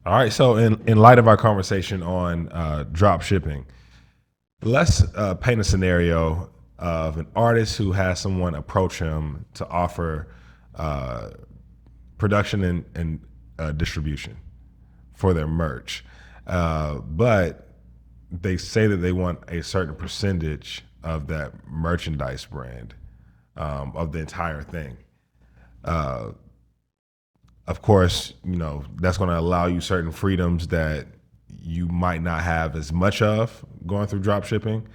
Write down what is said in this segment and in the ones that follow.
All right. So in light of our conversation on drop shipping, let's paint a scenario of an artist who has someone approach him to offer uh, production and distribution for their merch, but they say that they want a certain percentage of that merchandise brand, of the entire thing. Of course, that's going to allow you certain freedoms that you might not have as much of going through drop shipping.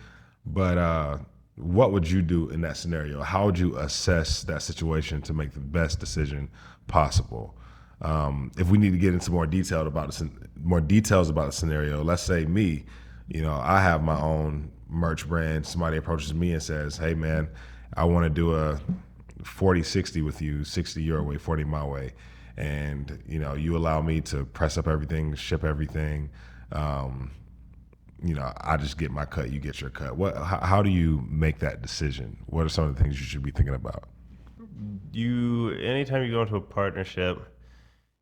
But what would you do in that scenario? How would you assess that situation to make the best decision possible? If we need to get into more more details about the scenario, let's say me, I have my own merch brand. Somebody approaches me and says, "Hey, man, I want to do a 40-60 with you, 60 your way, 40 my way. And, you allow me to press up everything, ship everything. I just get my cut, you get your cut." How do you make that decision? What are some of the things you should be thinking about? Anytime you go into a partnership,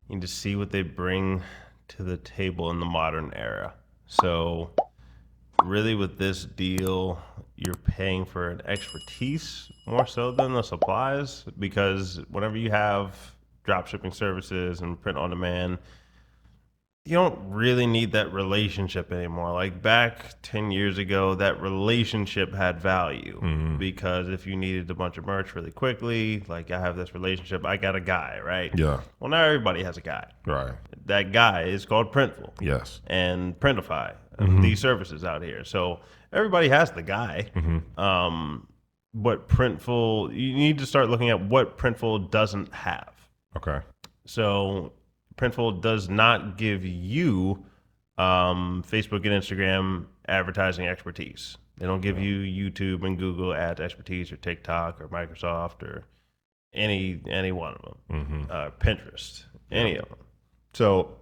you need to see what they bring to the table in the modern era. So really with this deal, you're paying for an expertise more so than the supplies, because whenever you have drop shipping services and print on demand, you don't really need that relationship anymore. Like back 10 years ago, that relationship had value, because if you needed a bunch of merch really quickly, like I have this relationship, I got a guy, right? Yeah. Well, now everybody has a guy. Right. That guy is called Printful. Yes. And Printify, these services out here. So everybody has the guy. But Printful, you need to start looking at what Printful doesn't have. Okay. So Printful does not give you Facebook and Instagram advertising expertise. They don't give you YouTube and Google ads expertise, or TikTok, or Microsoft, or any one of them, Pinterest, any of them. So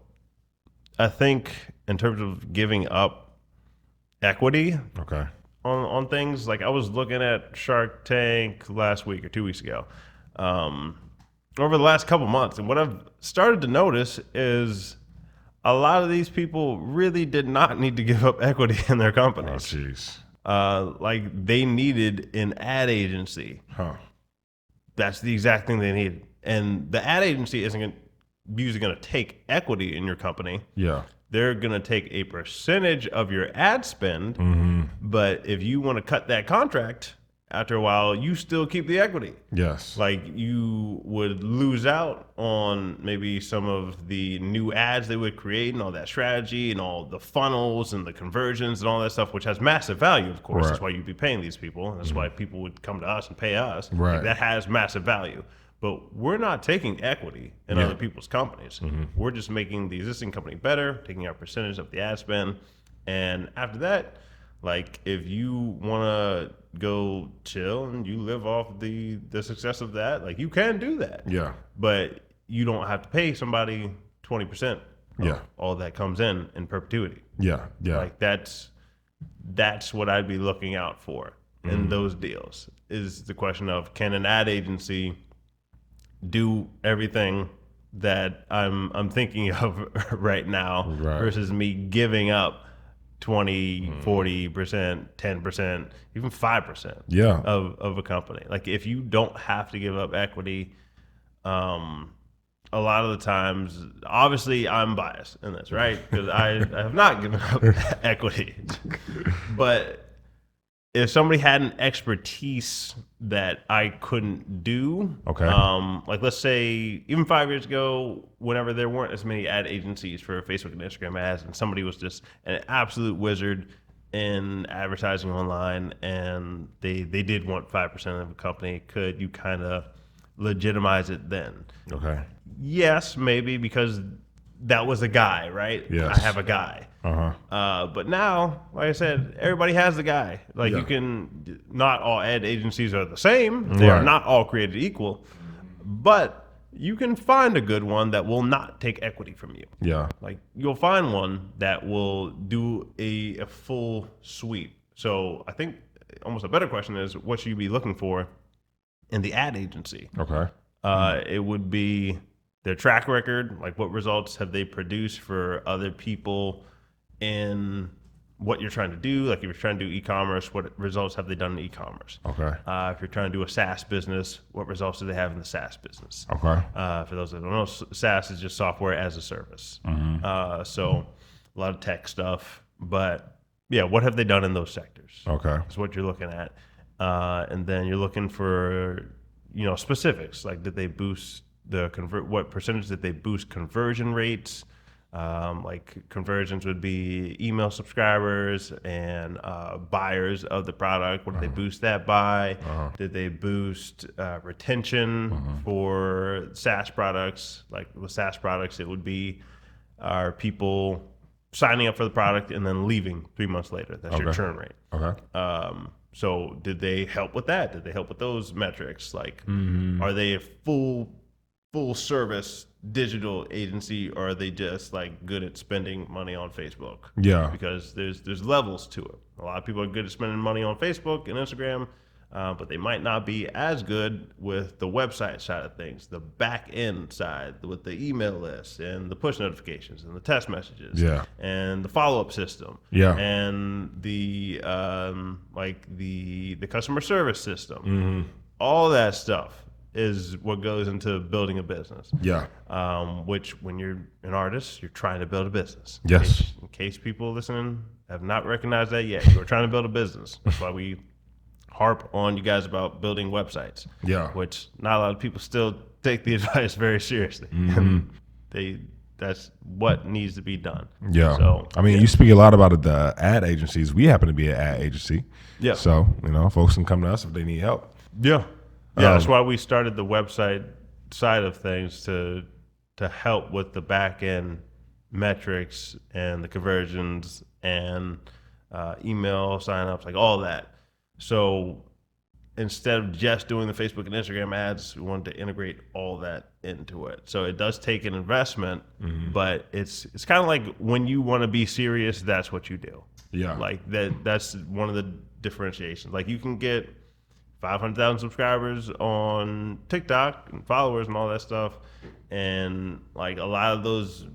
I think in terms of giving up equity Okay. on things, like I was looking at Shark Tank last week or 2 weeks ago, over the last couple months, and what I've started to notice is a lot of these people really did not need to give up equity in their Oh, companies. jeez. Like they needed an ad agency. Huh. That's the exact thing they needed, and the ad agency isn't usually going to take equity in your company. Yeah. They're going to take a percentage of your ad spend, but if you want to cut that contract, after a while, you still keep the equity. Yes. Like you would lose out on maybe some of the new ads they would create and all that strategy and all the funnels and the conversions and all that stuff, which has massive value, of course. Right. That's why you'd be paying these people. That's why people would come to us and pay us. Right. Like, that has massive value. But we're not taking equity in other people's companies. We're just making the existing company better, taking our percentage of the ad spend. And after that, like if you want to go chill and you live off the success of that, like you can do that. Yeah. But you don't have to pay somebody 20% Yeah. all that comes in perpetuity. Yeah. Yeah. Like that's what I'd be looking out for in those deals, is the question of, can an ad agency do everything that I'm thinking of right now, Right. versus me giving up 20, 40%, 10%, even 5% Yeah. of a company. Like if you don't have to give up equity, a lot of the times, obviously I'm biased in this, right? Because I have not given up equity. But if somebody had an expertise that I couldn't do, Okay. like let's say even 5 years ago, whenever there weren't as many ad agencies for Facebook and Instagram ads, and somebody was just an absolute wizard in advertising online, and they did want 5% of a company, could you kind of legitimize it then? Okay. Yes, maybe, because that was a guy, right? Yes. I have a guy. But now, like I said, everybody has the guy. Like Yeah. you can, not all ad agencies are the same. They are Right. not all created equal, but you can find a good one that will not take equity from you. Yeah. Like you'll find one that will do a full sweep. So I think almost a better question is, what should you be looking for in the ad agency? Okay. It would be their track record, like what results have they produced for other people in what you're trying to do. Like if you're trying to do e-commerce, what results have they done in e-commerce? Okay. If you're trying to do a SaaS business, what results do they have in the SaaS business? Okay. For those that don't know, SaaS is just software as a service. So a lot of tech stuff, but yeah, what have they done in those sectors? Okay. That's what you're looking at. And then you're looking for, specifics. Like did they boost what percentage did they boost conversion rates? Like conversions would be email subscribers and buyers of the product. What did they boost that by? Did they boost retention for SaaS products? Like with SaaS products, it would be are people signing up for the product and then leaving 3 months later. That's your churn rate. Okay. So did they help with that? Did they help with those metrics? Like, are they a full service digital agency, or are they just like good at spending money on Facebook? Yeah. Because there's levels to it. A lot of people are good at spending money on Facebook and Instagram, but they might not be as good with the website side of things, the back end side with the email list and the push notifications and the text messages, and the follow up system, and the the customer service system, all that stuff is what goes into building a business. Yeah. Which when you're an artist, you're trying to build a business. Yes. In case people listening have not recognized that yet, you're trying to build a business. That's why we harp on you guys about building websites. Yeah. Which not a lot of people still take the advice very seriously. That's what needs to be done. Yeah. So I mean, you speak a lot about the ad agencies. We happen to be an ad agency. Yeah. So, folks can come to us if they need help. Yeah. Yeah, that's why we started the website side of things to help with the back end metrics and the conversions and email signups, like all that. So instead of just doing the Facebook and Instagram ads, we wanted to integrate all that into it. So it does take an investment, but it's kind of like when you want to be serious, that's what you do. Yeah, like that's one of the differentiations. Like you can get 500,000 subscribers on TikTok and followers and all that stuff, and like a lot of those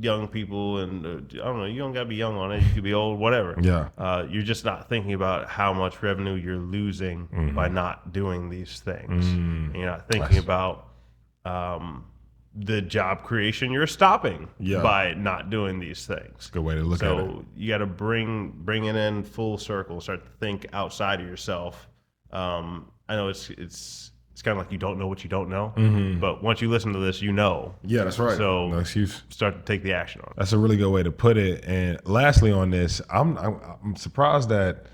young people, and I don't know, you don't gotta be young on it, you could be old, whatever. Yeah. You're just not thinking about how much revenue you're losing by not doing these things. And you're not thinking about the job creation you're stopping by not doing these things. Good way to look at it. So you got to bring it in full circle, start to think outside of yourself. I know it's kind of like you don't know what you don't know, but once you listen to this, you know. Yeah, that's right. So no excuse. Start to take the action on it. That's a really good way to put it. And lastly on this, I'm surprised that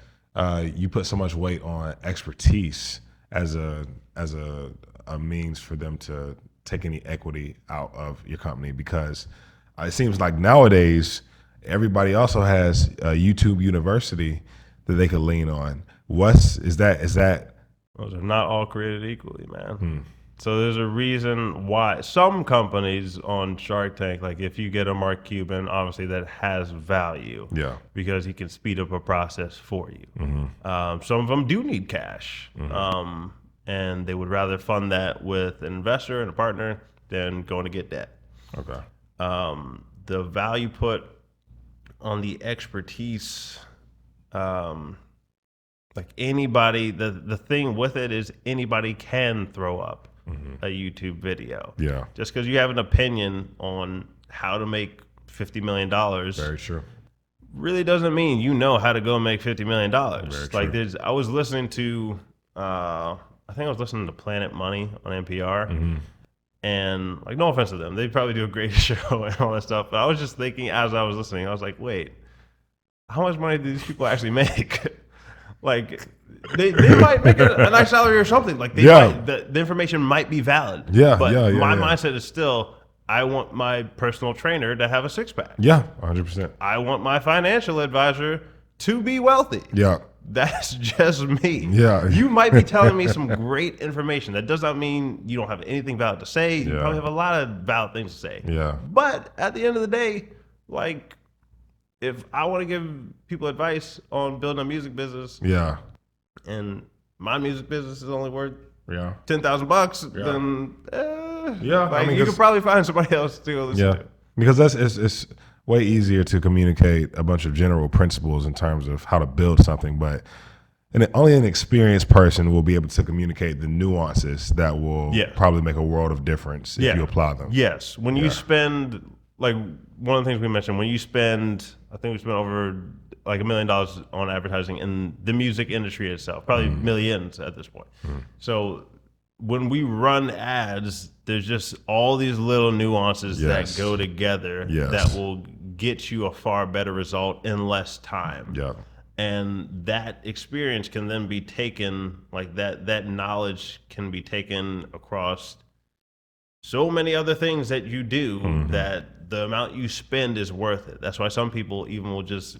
you put so much weight on expertise as a means for them to take any equity out of your company, because it seems like nowadays everybody also has a YouTube University that they could lean on. Is that? Those are not all created equally, man. So there's a reason why some companies on Shark Tank, like if you get a Mark Cuban, obviously that has value. Yeah. Because he can speed up a process for you. Some of them do need cash. And they would rather fund that with an investor and a partner than going to get debt. Okay. The value put on the expertise, like anybody, the thing with it is anybody can throw up a YouTube video. Yeah. Just because you have an opinion on how to make $50 million. Very true. Really doesn't mean you know how to go make $50 million. Very true. I was listening to, I think I was listening to Planet Money on NPR. And like, no offense to them, they probably do a great show and all that stuff. But I was just thinking as I was listening, I was like, wait, how much money do these people actually make? Like, they might make a nice salary or something. Like, the information might be valid. Yeah, but my mindset is still, I want my personal trainer to have a six-pack. Yeah, 100%. I want my financial advisor to be wealthy. Yeah. That's just me. Yeah. You might be telling me some great information. That does not mean you don't have anything valid to say. You probably have a lot of valid things to say. Yeah. But at the end of the day, like, if I want to give people advice on building a music business, and my music business is only worth $10,000, then Yeah, like you could probably find somebody else to go listen to. Because it's way easier to communicate a bunch of general principles in terms of how to build something, but only an experienced person will be able to communicate the nuances that will probably make a world of difference if you apply them. Yes. When you spend, like one of the things we mentioned, when you spend, I think we spent over like $1 million on advertising in the music industry itself, probably millions at this point. So when we run ads, there's just all these little nuances that go together that will get you a far better result in less time. Yeah. And that experience can then be taken, like that knowledge can be taken across so many other things that you do that the amount you spend is worth it. That's why some people even will just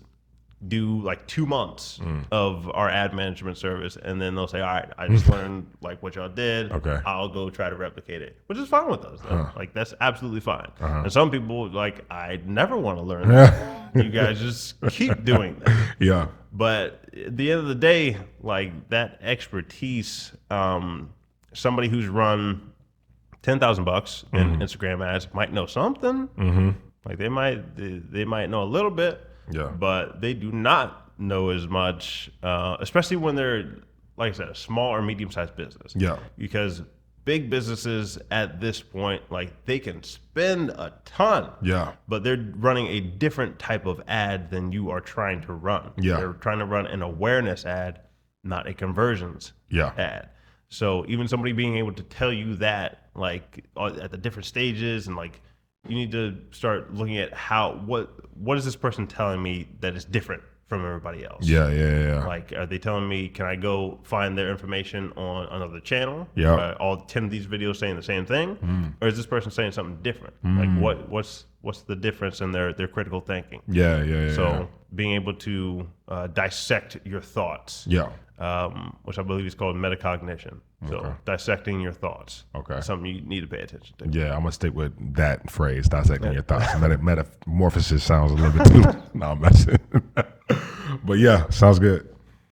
do like 2 months of our ad management service, and then they'll say, all right, I just learned like what y'all did. Okay. I'll go try to replicate it, which is fine with us. Like that's absolutely fine. And some people like, I never want to learn that. You guys just keep doing that. Yeah. But at the end of the day, like that expertise, somebody who's run $10,000 in Instagram ads might know something. Like they might know a little bit. Yeah. But they do not know as much, especially when they're, like I said, a small or medium-sized business. Yeah. Because big businesses at this point, like they can spend a ton. Yeah. But they're running a different type of ad than you are trying to run. Yeah. They're trying to run an awareness ad, not a conversions ad. So even somebody being able to tell you that, like at the different stages, and like you need to start looking at what is this person telling me that is different from everybody else? Yeah. Like, are they telling me, can I go find their information on another channel? Yeah. All 10 of these videos saying the same thing? Or is this person saying something different? Like what's the difference in their critical thinking? Yeah. So being able to dissect your thoughts. Yeah. Which I believe is called metacognition. So dissecting your thoughts. Okay. Something you need to pay attention to. Yeah, I'm gonna stick with that phrase, dissecting your thoughts. Metamorphosis sounds a little bit too. No, I'm messing. But yeah, sounds good.